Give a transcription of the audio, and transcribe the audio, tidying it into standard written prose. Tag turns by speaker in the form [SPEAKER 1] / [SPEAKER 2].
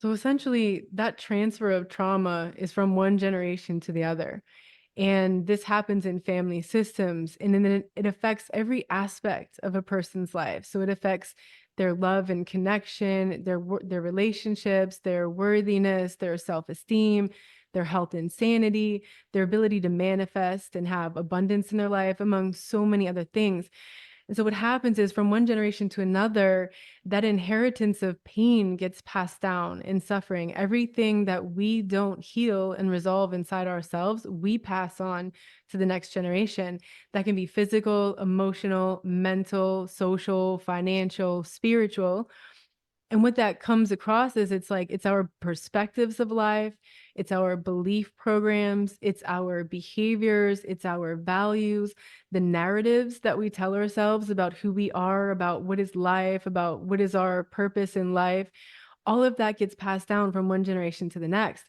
[SPEAKER 1] So essentially, that transfer of trauma is from one generation to the other. And this happens in family systems, and then it affects every aspect of a person's life. So it affects their love and connection, their relationships, their worthiness, their self-esteem, their health and sanity, their ability to manifest and have abundance in their life, among so many other things. And so what happens is from one generation to another, that inheritance of pain gets passed down and suffering. Everything that we don't heal and resolve inside ourselves, we pass on to the next generation. That can be physical, emotional, mental, social, financial, spiritual. And what that comes across is it's like it's our perspectives of life, it's our belief programs, it's our behaviors, it's our values, the narratives that we tell ourselves about who we are, about what is life, about what is our purpose in life. All of that gets passed down from one generation to the next.